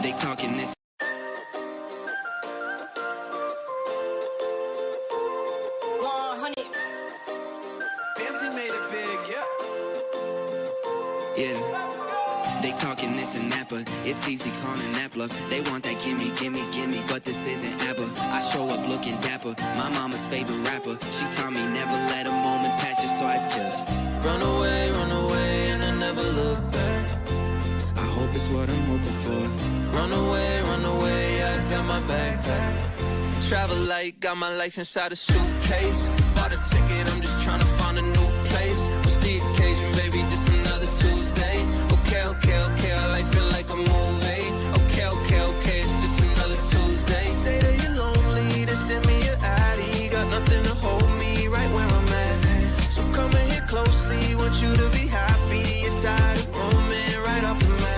They talking this. Yeah, they talking this and that, but it's easy calling that bluff. They want that gimme, gimme, gimme, but this isn't ABBA. I show up looking dapper, my mama's favorite rapper. She taught me never let a moment pass you, so I just run away, and I never look back. I hope it's what I'm hoping for. Run away, I got my backpack. Travel light, got my life inside a suitcase. Bought a ticket, I'm just trying to find a new place. What's the occasion, baby? Just another Tuesday. Okay, our life feel like a movie. Okay, it's just another Tuesday. Say that you're lonely, then send me your ID. Got nothing to hold me right where I'm at. So come in here closely, want you to be happy. You're tired of roaming right off the map.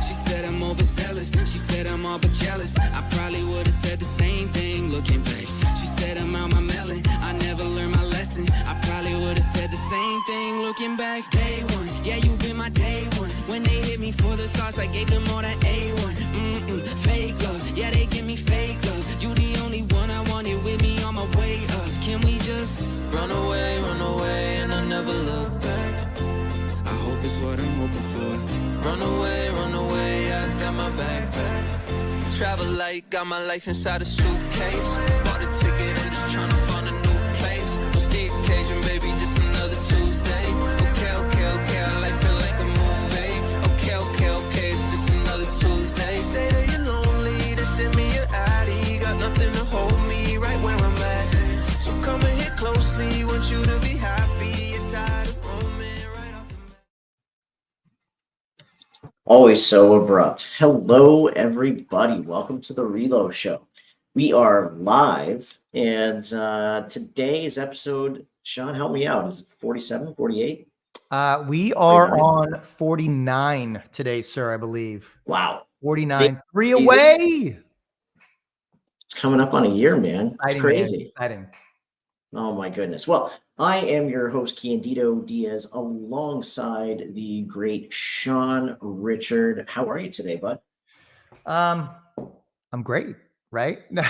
She said I'm overzealous, she said I'm all but jealous. I probably would've said the same thing looking back. She said I'm out my melon, I never learned my lesson. I probably would've said the same thing looking back. Day one, yeah, you been my day one. When they hit me for the sauce, I gave them all that A1. Fake love, yeah, they give me fake love. You the only one I wanted with me on my way up. Can we just run away, and I never look back. I hope it's what I'm hoping for. Run away, I got my backpack. Travel light, got my life inside a suitcase. Bought a ticket, I'm just trying to find a new place. What's the occasion, baby? Just another Tuesday. Okay, our life feel like a movie. Okay, it's just another Tuesday. Say that you're lonely, then send me your ID. Got nothing to hold me right where I'm at. So come in here closely, want you to be happy. You're tired of roaming right off the map. Always so abrupt. Hello, everybody. Welcome to the Reload Show. We are live, and today's episode, Sean, help me out. Is it 47, 48? We are 49? on 49 today, sir, I believe. Wow. 49. 3 away. It's coming up on a year, man. It's Exciting, crazy. man. Exciting. Oh, my goodness. Well, I am your host, Candido Diaz, alongside the great Sean Richard. How are you today, bud? I'm great, right? No,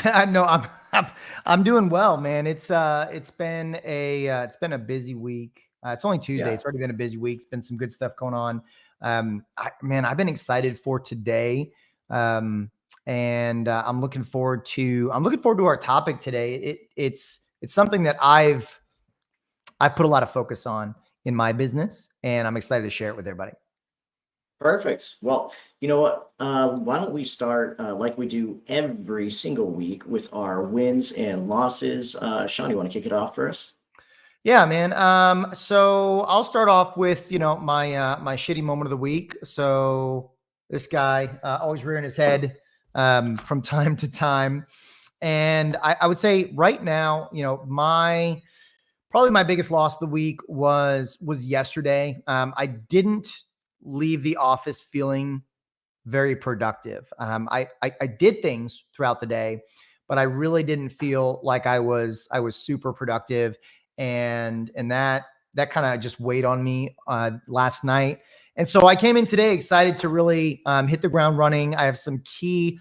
I'm doing well, man. It's been a busy week. It's only Tuesday. Yeah. It's already been a busy week. It's been some good stuff going on. I've been excited for today. And I'm looking forward to our topic today. It's something that I've put a lot of focus on in my business, and I'm excited to share it with everybody. Perfect. Well, you know what? Why don't we start like we do every single week with our wins and losses? Sean, you want to kick it off for us? Yeah, man. So I'll start off with, my shitty moment of the week. So this guy always rearing his head from time to time. And I would say right now, probably my biggest loss of the week was yesterday. I didn't leave the office feeling very productive. I did things throughout the day, but I really didn't feel like I was super productive. And that kind of just weighed on me last night. And so I came in today excited to really hit the ground running. I have some key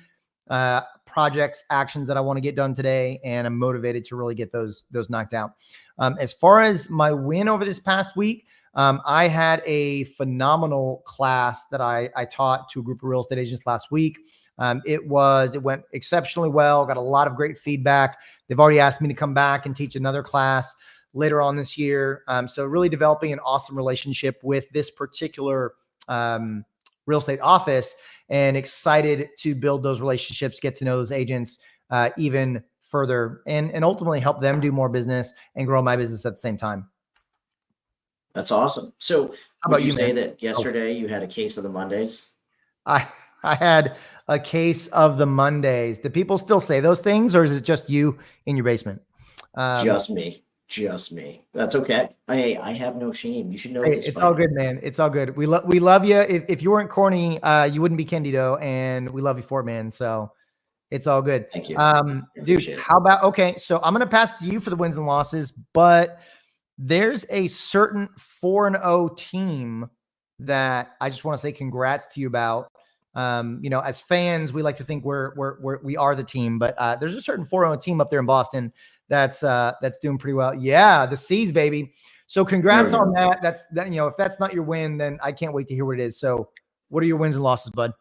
projects, actions that I want to get done today, and I'm motivated to really get those knocked out. As far as my win over this past week, I had a phenomenal class that I taught to a group of real estate agents last week. It went exceptionally well. Got a lot of great feedback. They've already asked me to come back and teach another class later on this year. So really developing an awesome relationship with this particular real estate office, and excited to build those relationships, get to know those agents even further, and ultimately help them do more business and grow my business at the same time. That's awesome. So How about would you, say man? that yesterday you had a case of the Mondays? I had a case of the Mondays. Do people still say those things, or is it just you in your basement? Just me. That's okay. I have no shame. You should know this. It's all good, man. It's all good. We love you. If you weren't corny, you wouldn't be Candido, and we love you for it, man. So it's all good. Thank you. Dude, how about, okay, so I'm going to pass to you for the wins and losses, but there's a certain 4-0 team that I just want to say congrats to you about. As fans, we like to think we are the team, but there's a certain 4-0 team up there in Boston that's doing pretty well. Yeah, the C's, baby. So congrats on that. If that's not your win, then I can't wait to hear what it is. So what are your wins and losses, bud?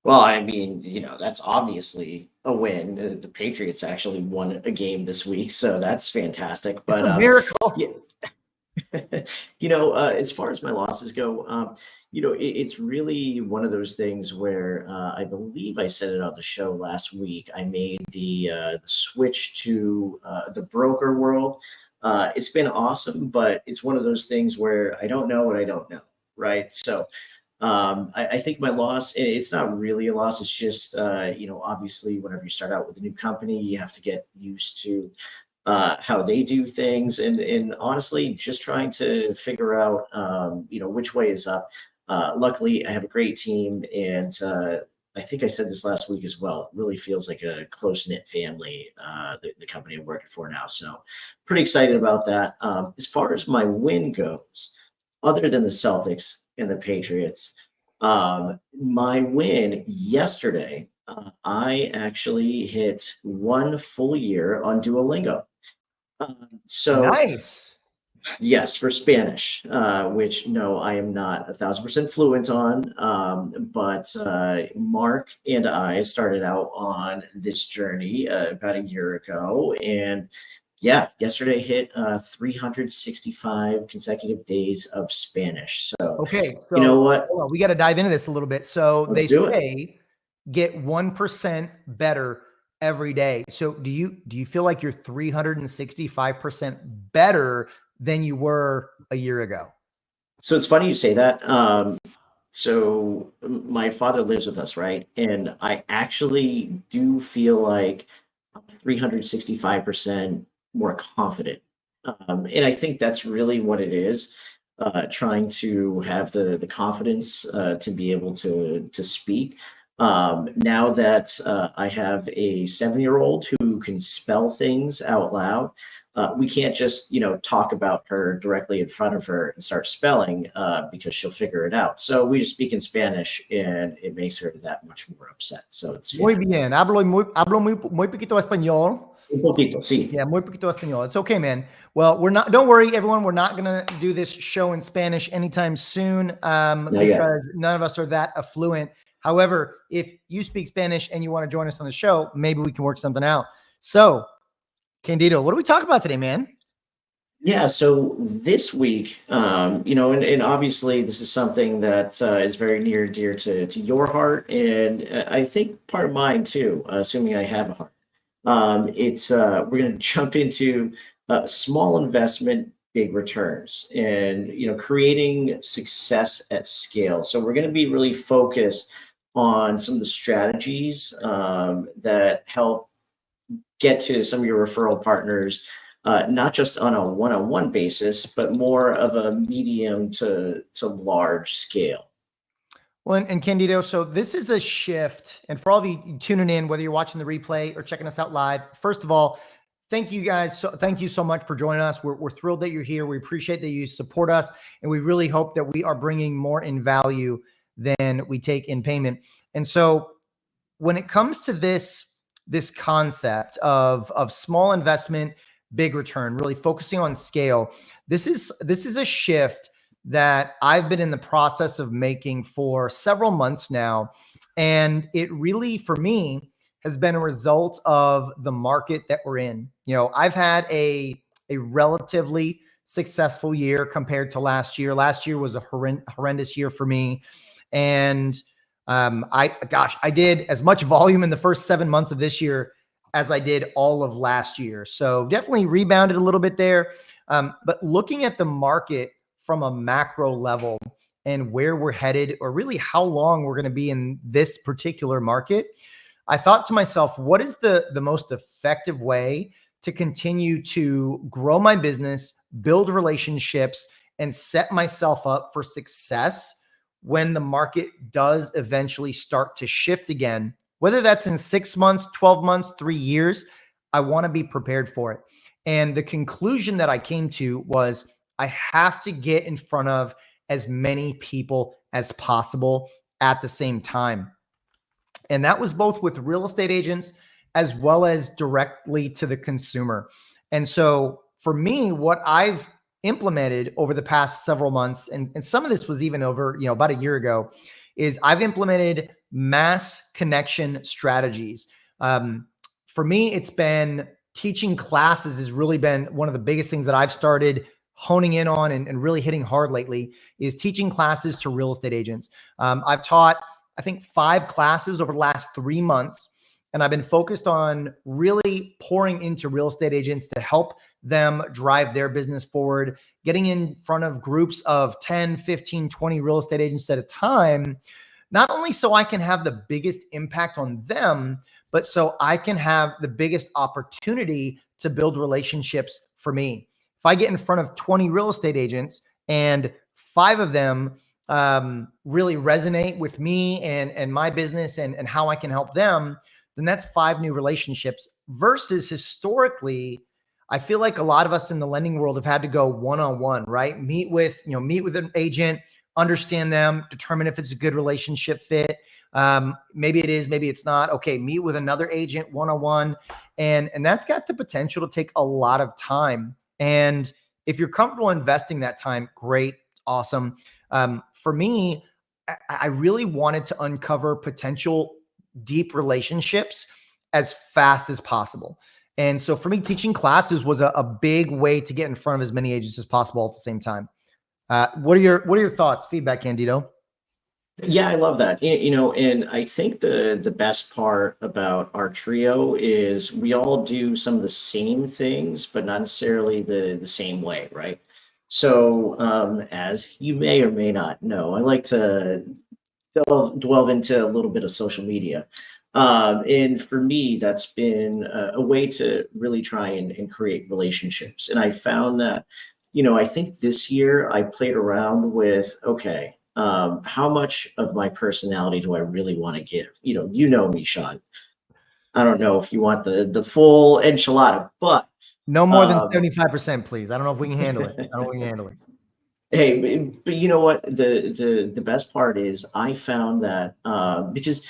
Well, I mean, that's obviously a win. The Patriots actually won a game this week, so that's fantastic. It's a miracle. As far as my losses go, it's really one of those things where I believe I said it on the show last week. I made the switch to the broker world. It's been awesome, but it's one of those things where I don't know what I don't know, right? So I think my loss, it's not really a loss. It's just, obviously whenever you start out with a new company, you have to get used to how they do things. And honestly, just trying to figure out, which way is up. Luckily, I have a great team. And I think I said this last week as well. It really feels like a close-knit family, the company I'm working for now. So pretty excited about that. As far as my win goes, other than the Celtics and the Patriots, my win yesterday, I actually hit 1 full year on Duolingo. So nice. Yes, for Spanish, which no, I am not 1,000% fluent on. But Mark and I started out on this journey about a year ago, and yeah, yesterday hit 365 consecutive days of Spanish. So okay, so you know what? we got to dive into this a little bit. So Let's they do it. say get 1% better every day. So do you feel like you're 365% better than you were a year ago? So it's funny you say that. So my father lives with us, right? And I actually do feel like I'm 365% more confident. And I think that's really what it is. Trying to have the confidence to be able to speak. Now that I have a 7-year-old who can spell things out loud, we can't just talk about her directly in front of her and start spelling because she'll figure it out. So we just speak in Spanish, and it makes her that much more upset. So it's muy bien. Hablo muy poquito español. Un poquito, sí. Yeah, muy poquito español. It's okay, man. Well, don't worry, everyone. We're not gonna do this show in Spanish anytime soon because none of us are that affluent. However, if you speak Spanish and you want to join us on the show, maybe we can work something out. So, Candido, what do we talk about today, man? Yeah, so this week, and obviously this is something that is very near and dear to your heart, and I think part of mine too, assuming I have a heart. We're going to jump into small investment, big returns, and creating success at scale. So we're going to be really focused on some of the strategies that help get to some of your referral partners, not just on a one-on-one basis, but more of a medium to large scale. Well, and Candido, so this is a shift. And for all of you tuning in, whether you're watching the replay or checking us out live, first of all, thank you guys. Thank you so much for joining us. We're thrilled that you're here. We appreciate that you support us. And we really hope that we are bringing more in value than we take in payment. And so when it comes to this concept of small investment, big return, really focusing on scale, this is a shift that I've been in the process of making for several months now. And it really, for me, has been a result of the market that we're in. I've had a relatively successful year compared to last year. Last year was a horrendous year for me. And I did as much volume in the first 7 months of this year as I did all of last year. So definitely rebounded a little bit there. But looking at the market from a macro level and where we're headed, or really how long we're going to be in this particular market, I thought to myself, what is the most effective way to continue to grow my business, build relationships, and set myself up for success when the market does eventually start to shift again, whether that's in 6 months, 12 months, 3 years? I want to be prepared for it. And the conclusion that I came to was I have to get in front of as many people as possible at the same time. And that was both with real estate agents as well as directly to the consumer. And so for me, what I've implemented over the past several months, and some of this was even over, about a year ago, is I've implemented mass connection strategies. For me, it's been teaching classes has really been one of the biggest things that I've started honing in on and really hitting hard lately is teaching classes to real estate agents. I've taught, I think, 5 classes over the last 3 months, and I've been focused on really pouring into real estate agents to help them drive their business forward, getting in front of groups of 10, 15, 20 real estate agents at a time, not only so I can have the biggest impact on them, but so I can have the biggest opportunity to build relationships for me. If I get in front of 20 real estate agents and 5 of them really resonate with me and my business and how I can help them, then that's 5 new relationships versus historically, I feel like a lot of us in the lending world have had to go one-on-one, right? Meet with an agent, understand them, determine if it's a good relationship fit. Maybe it is, maybe it's not. Okay, meet with another agent one-on-one. And that's got the potential to take a lot of time. And if you're comfortable investing that time, great, awesome. For me, I really wanted to uncover potential deep relationships as fast as possible. And so for me, teaching classes was a big way to get in front of as many agents as possible at the same time. What are your thoughts, feedback, Candido? Yeah, I love that. And I think the best part about our trio is we all do some of the same things, but not necessarily the same way, right? So, as you may or may not know, I like to delve into a little bit of social media. And for me, that's been a way to really try and create relationships. And I found that, I think this year I played around with, okay, how much of my personality do I really want to give? You know me, Sean. I don't know if you want the full enchilada, but no more than 75%, please. I don't know if we can handle it. I don't know if we can handle it. Hey, but you know what? The best part is I found that because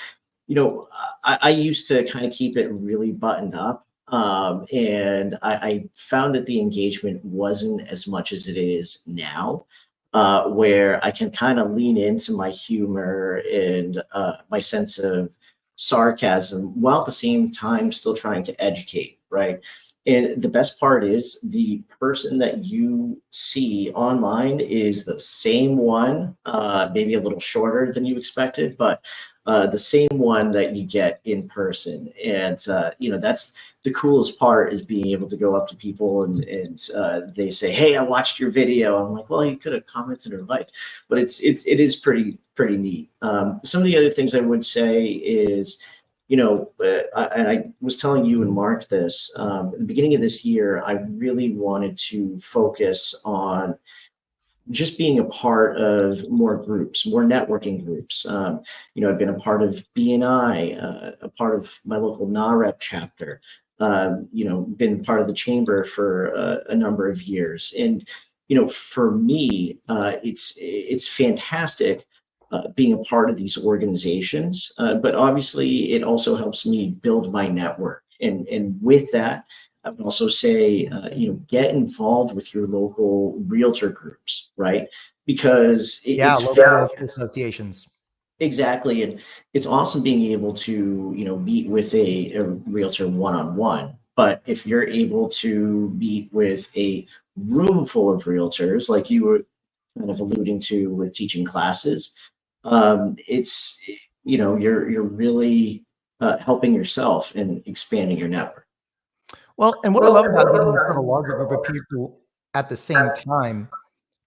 I used to kind of keep it really buttoned up, and I found that the engagement wasn't as much as it is now, where I can kind of lean into my humor and my sense of sarcasm while at the same time still trying to educate, right? And the best part is the person that you see online is the same one, maybe a little shorter than you expected, but the same one that you get in person. And, that's the coolest part is being able to go up to people and they say, hey, I watched your video. I'm like, well, you could have commented or liked, but it is pretty neat. Some of the other things I would say is, and I was telling you and Mark this, at the beginning of this year, I really wanted to focus on just being a part of more groups, more networking groups. I've been a part of BNI, a part of my local NAREP chapter, been part of the chamber for a number of years. And, for me, it's fantastic being a part of these organizations, but obviously it also helps me build my network. And with that, I would also say, get involved with your local realtor groups, right? Because it's local associations. Exactly. And it's awesome being able to, meet with a realtor one-on-one. But if you're able to meet with a room full of realtors, like you were kind of alluding to with teaching classes, it's you're really helping yourself and expanding your network. Well, and what I love about getting in front of a larger group of people at the same time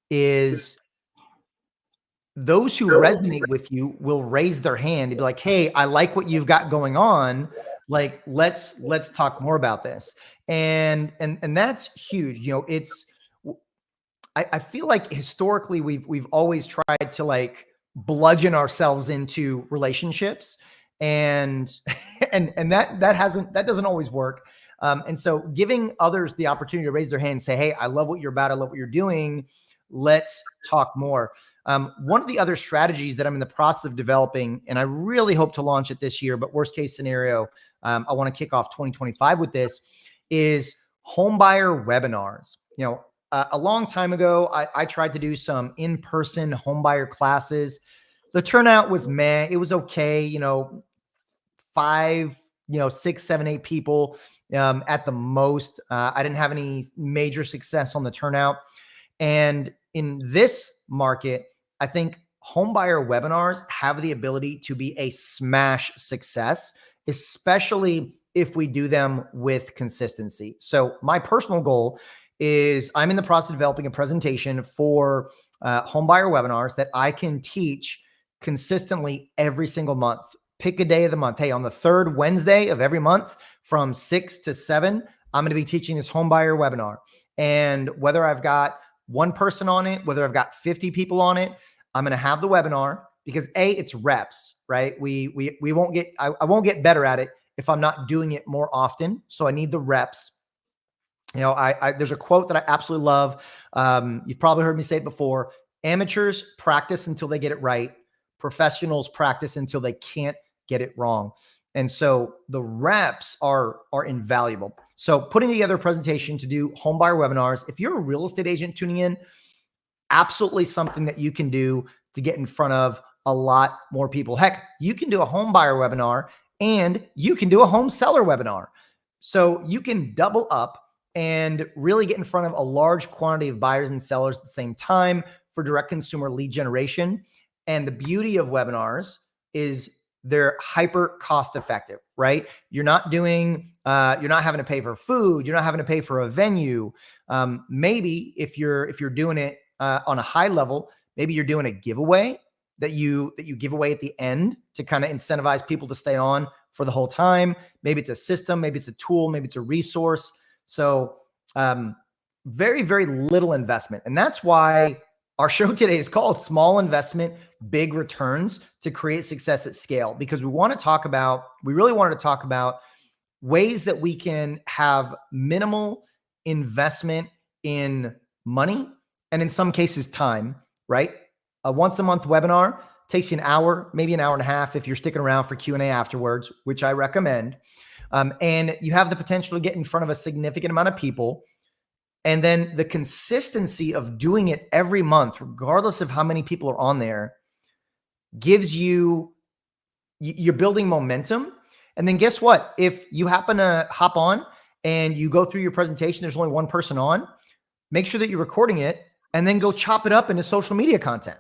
is those who resonate with you will raise their hand and be like, hey, I like what you've got going on. Like, let's talk more about this. And that's huge. I feel like historically we've always tried to like bludgeon ourselves into relationships, and that doesn't always work. And so giving others the opportunity to raise their hand and say, hey, I love what you're about. I love what you're doing. Let's talk more. One of the other strategies that I'm in the process of developing, and I really hope to launch it this year, but worst case scenario, I want to kick off 2025 with this, is homebuyer webinars. A long time ago, I tried to do some in-person homebuyer classes. The turnout was meh. It was okay. 5, 6, 7, 8 people at the most. I didn't have any major success on the turnout. And in this market, I think homebuyer webinars have the ability to be a smash success, especially if we do them with consistency. So my personal goal is I'm in the process of developing a presentation for homebuyer webinars that I can teach consistently every single month. Pick a day of the month. Hey, on the 3rd Wednesday of every month from 6 to 7, I'm going to be teaching this homebuyer webinar. And whether I've got one person on it, whether I've got 50 people on it, I'm going to have the webinar because it's reps, right? We won't get, I won't get better at it if I'm not doing it more often. So I need the reps. There's a quote that I absolutely love. You've probably heard me say it before. Amateurs practice until they get it right. Professionals practice until they can't get it wrong. And so the reps are invaluable. So putting together a presentation to do homebuyer webinars, if you're a real estate agent tuning in, absolutely something that you can do to get in front of a lot more people. Heck, you can do a homebuyer webinar and you can do a home seller webinar. So you can double up and really get in front of a large quantity of buyers and sellers at the same time for direct consumer lead generation. And the beauty of webinars is they're hyper cost effective, right? You're not having to pay for food. You're not having to pay for a venue. Maybe if you're doing it on a high level, maybe you're doing a giveaway that you give away at the end to kind of incentivize people to stay on for the whole time. Maybe it's a system, maybe it's a tool, maybe it's a resource. So very, very little investment. And that's why our show today is called Small Investment, Big Returns to Create Success at Scale, because we really wanted to talk about ways that we can have minimal investment in money and in some cases time, right? A once a month webinar takes you an hour, maybe an hour and a half if you're sticking around for Q&A afterwards, which I recommend. And you have the potential to get in front of a significant amount of people. And then the consistency of doing it every month, regardless of how many people are on there, gives you're building momentum. And then guess what? If you happen to hop on and you go through your presentation, there's only one person on, make sure that you're recording it and then go chop it up into social media content.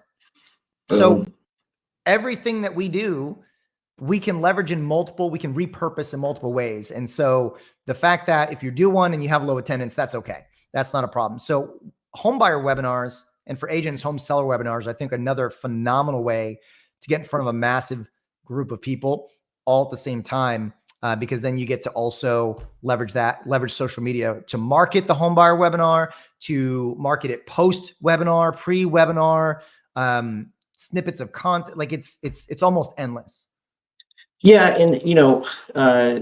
So everything that we do, we can leverage we can repurpose in multiple ways. And so the fact that if you do one and you have low attendance, that's okay. That's not a problem. So homebuyer webinars, and for agents, home seller webinars, I think another phenomenal way to get in front of a massive group of people all at the same time, because then you get to also leverage social media to market the homebuyer webinar, to market it post-webinar, pre-webinar, snippets of content. Like it's almost endless. Yeah, and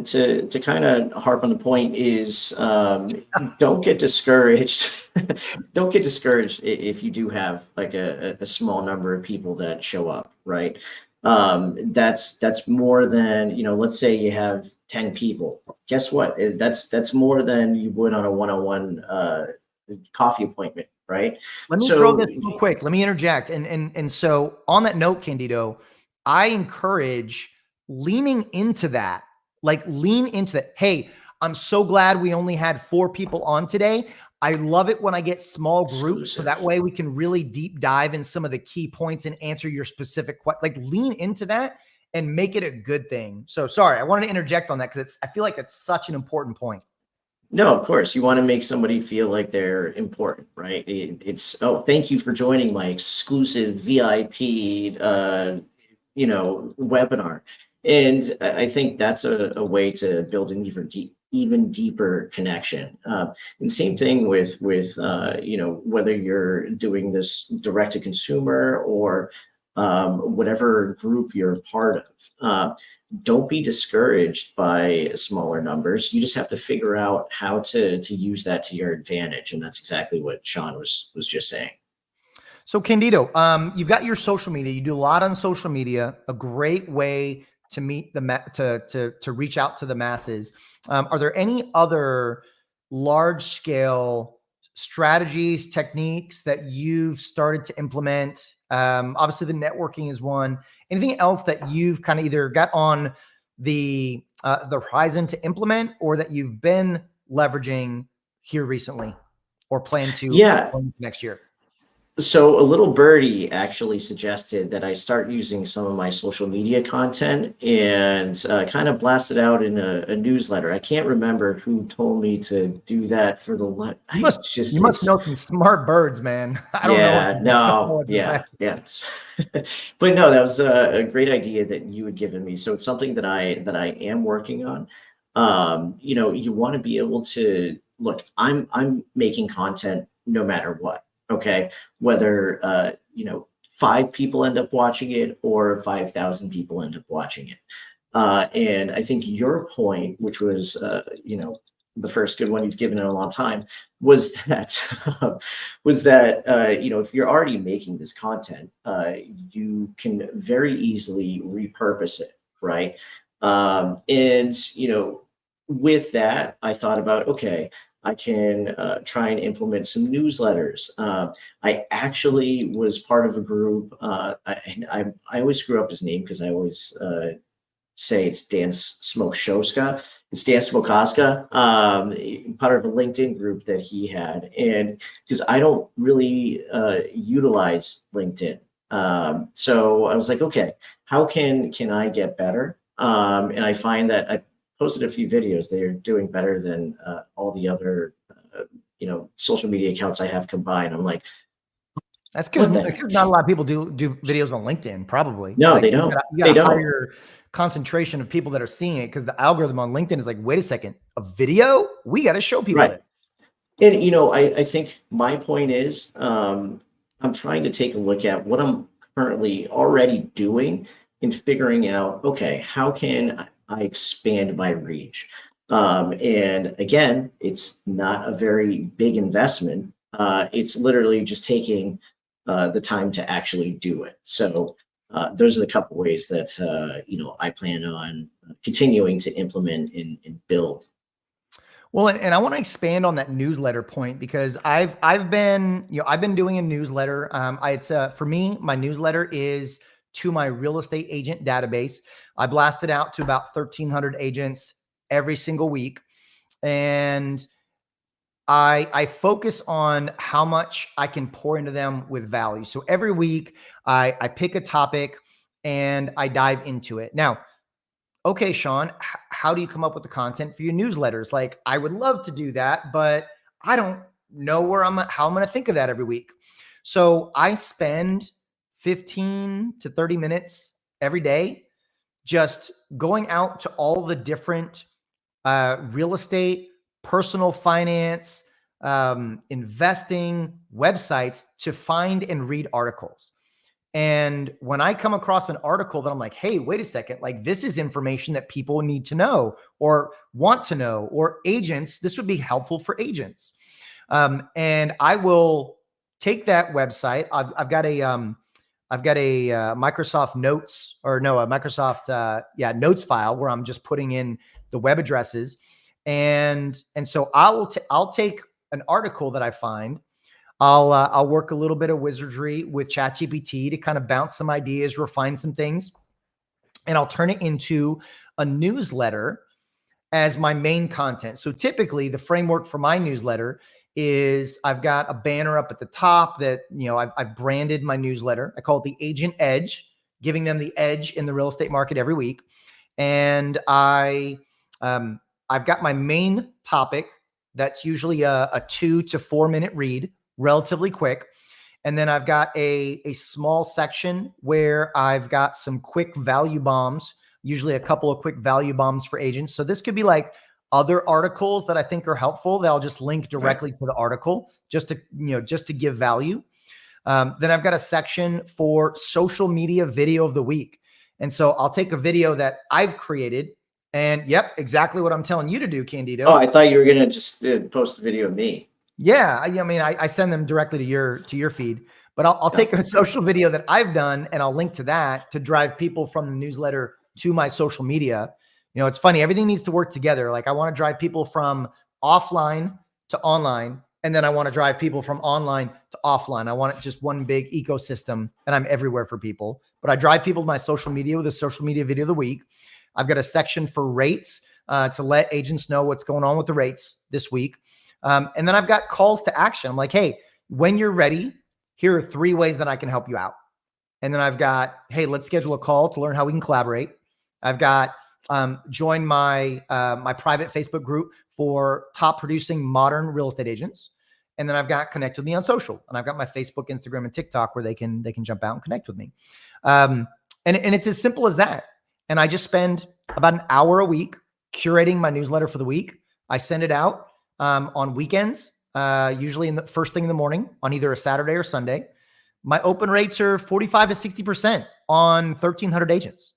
to kind of harp on the point is don't get discouraged. Don't get discouraged if you do have like a small number of people that show up, right? That's more than, let's say you have 10 people. Guess what? That's more than you would on a one-on-one coffee appointment, right? Let me throw this real quick. Let me interject. And so on that note, Candido, I encourage leaning into that. Like lean into that. Hey, I'm so glad we only had 4 people on today. I love it when I get small groups, so that way we can really deep dive in some of the key points and answer your specific question. Like lean into that and make it a good thing. So sorry, I wanted to interject on that because I feel like it's such an important point. No, of course. You want to make somebody feel like they're important, right? Thank you for joining my exclusive VIP, webinar. And I think that's a way to build an even deeper connection. And same thing with whether you're doing this direct to consumer or whatever group you're a part of. Don't be discouraged by smaller numbers. You just have to figure out how to use that to your advantage, and that's exactly what Sean was just saying. So Candido, you've got your social media. You do a lot on social media. A great way to meet to reach out to the masses. Are there any other large scale strategies, techniques that you've started to implement? Obviously, the networking is one. Anything else that you've kind of either got on the horizon to implement, or that you've been leveraging here recently, or plan to next year? So a little birdie actually suggested that I start using some of my social media content and kind of blast it out in a newsletter. I can't remember who told me to do that for the. You must know some smart birds, man. I don't know. Yes. But no, that was a great idea that you had given me. So it's something that I am working on. You want to be able to look. I'm making content no matter what. Okay, whether 5 people end up watching it or 5,000 people end up watching it, and I think your point, which was the first good one you've given in a long time, was that if you're already making this content, you can very easily repurpose it, right? With that, I thought about, okay, I can try and implement some newsletters. I actually was part of a group. I always screw up his name because I always say it's Dan Smokowska. It's Dan Smokowska, part of a LinkedIn group that he had. And because I don't really utilize LinkedIn. So I was like, okay, how can I get better? And I find that I posted a few videos. They're doing better than all the other, social media accounts I have combined. I'm like, that's because not a lot of people do videos on LinkedIn. Probably. No, they don't. You got a higher concentration of people that are seeing it because the algorithm on LinkedIn is like, wait a second, a video? We got to show people it. And I think my point is, I'm trying to take a look at what I'm currently already doing and figuring out, okay, how can I expand my reach? And again, it's not a very big investment. It's literally just taking the time to actually do it. So those are the couple ways that I plan on continuing to implement and build. Well, and I want to expand on that newsletter point because I've been doing a newsletter. For me, my newsletter is to my real estate agent database. I blast it out to about 1,300 agents every single week. And I focus on how much I can pour into them with value. So every week I pick a topic and I dive into it. Now, okay, Sean, how do you come up with the content for your newsletters? Like, I would love to do that, but I don't know how I'm going to think of that every week. So I spend 15 to 30 minutes every day just going out to all the different real estate, personal finance, investing websites to find and read articles. And when I come across an article that I'm like, hey, wait a second, like this is information that people need to know or want to know, or agents, this would be helpful for agents. And I will take that website. I've got a Microsoft Notes Notes file where I'm just putting in the web addresses. And so I'll take an article that I find. I'll work a little bit of wizardry with ChatGPT to kind of bounce some ideas, refine some things, and I'll turn it into a newsletter as my main content. So typically the framework for my newsletter is I've got a banner up at the top that, I've branded my newsletter. I call it the Agent Edge, giving them the edge in the real estate market every week. And I've got my main topic that's usually a 2 to 4 minute read, relatively quick. And then I've got a small section where I've got some quick value bombs, usually a couple of quick value bombs for agents. So this could be like other articles that I think are helpful that I'll just link directly to the article just to give value. Then I've got a section for social media video of the week. And so I'll take a video that I've created and yep, exactly what I'm telling you to do, Candido. Oh, I thought you were going to just post a video of me. Yeah. I mean, I send them directly to your feed, but I'll take a social video that I've done and I'll link to that to drive people from the newsletter to my social media. It's funny. Everything needs to work together. Like I want to drive people from offline to online. And then I want to drive people from online to offline. I want it just one big ecosystem and I'm everywhere for people, but I drive people to my social media with a social media video of the week. I've got a section for rates to let agents know what's going on with the rates this week. And then I've got calls to action. I'm like, hey, when you're ready, here are 3 ways that I can help you out. And then I've got, hey, let's schedule a call to learn how we can collaborate. I've got join my my private Facebook group for top producing modern real estate agents. And then I've got connect with me on social, and I've got my Facebook, Instagram, and TikTok where they can jump out and connect with me. And it's as simple as that. And I just spend about an hour a week curating my newsletter for the week. I send it out on weekends, usually in the first thing in the morning on either a Saturday or Sunday. My open rates are 45 to 60% on 1,300 agents.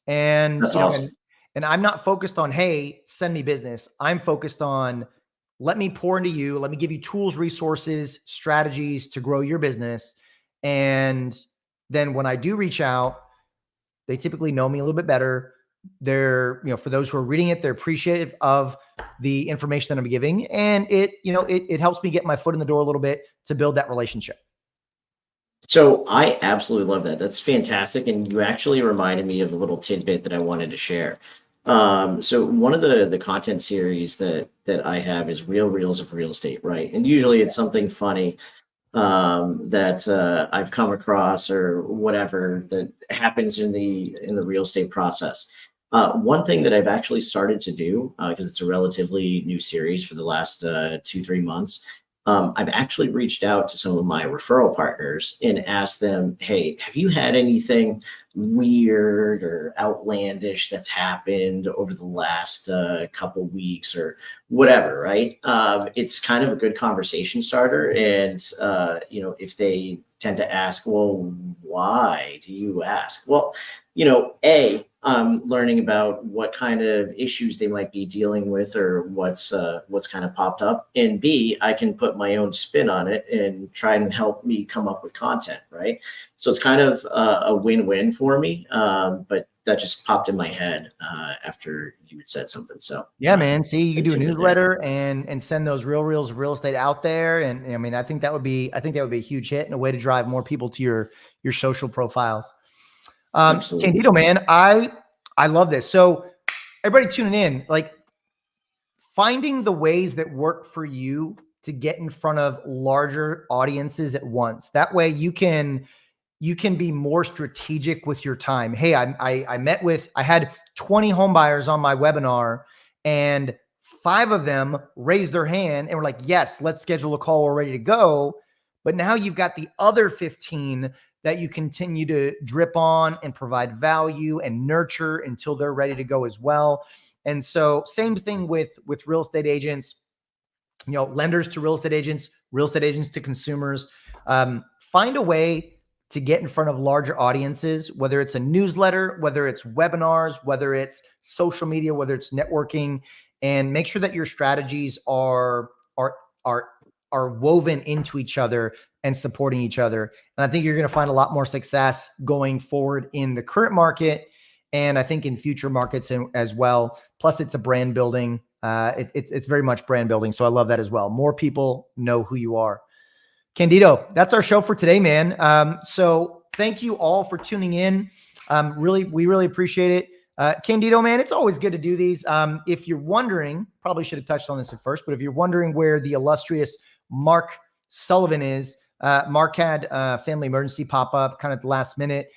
And that's awesome. And I'm not focused on, hey, send me business. I'm focused on, let me pour into you. Let me give you tools, resources, strategies to grow your business. And then when I do reach out, they typically know me a little bit better. They're, for those who are reading it, they're appreciative of the information that I'm giving. And it helps me get my foot in the door a little bit to build that relationship. So I absolutely love that. That's fantastic. And you actually reminded me of a little tidbit that I wanted to share. So one of the content series that I have is Real Reels of Real Estate, right? And usually it's something funny that I've come across or whatever that happens in the real estate process. One thing that I've actually started to do, because it's a relatively new series for the last 2-3 months, I've actually reached out to some of my referral partners and asked them, hey, have you had anything weird or outlandish that's happened over the last couple weeks or whatever, right? It's kind of a good conversation starter. And, if they tend to ask, well, why do you ask? Well, learning about what kind of issues they might be dealing with or what's kind of popped up, and B, I can put my own spin on it and try and help me come up with content, right? So it's kind of a win-win for me, but that just popped in my head after you had said something. So yeah, man. See, you can do a newsletter and send those real reels of real estate out there. And I mean, I think that would be a huge hit and a way to drive more people to your social profiles. Candido, man, I love this. So everybody tuning in, like finding the ways that work for you to get in front of larger audiences at once. That way you can be more strategic with your time. Hey, I had 20 home buyers on my webinar and 5 of them raised their hand and were like, yes, let's schedule a call. We're ready to go. But now you've got the other 15 that you continue to drip on and provide value and nurture until they're ready to go as well. And so same thing with real estate agents, lenders to real estate agents to consumers. Find a way to get in front of larger audiences, whether it's a newsletter, whether it's webinars, whether it's social media, whether it's networking, and make sure that your strategies are woven into each other and supporting each other. And I think you're going to find a lot more success going forward in the current market. And I think in future markets as well. Plus it's a brand building. It's very much brand building. So I love that as well. More people know who you are. Candido, that's our show for today, man. So thank you all for tuning in. We really appreciate it. Candido, man, it's always good to do these. If you're wondering, probably should have touched on this at first, but if you're wondering where the illustrious Mark Sullivan is, Mark had a family emergency pop up kind of at the last minute.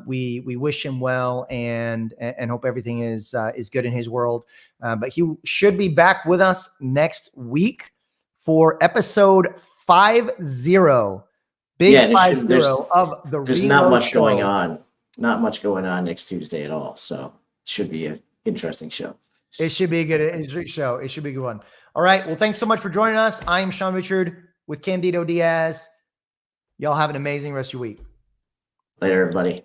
We wish him well and hope everything is good in his world. But he should be back with us next week for episode 50. Big 50 of the There's not much going on. Not much going on next Tuesday at all. So it should be an interesting show. It should be a good show. It should be a good one. All right. Well, thanks so much for joining us. I'm Sean Richard with Candido Diaz. Y'all have an amazing rest of your week. Later, everybody.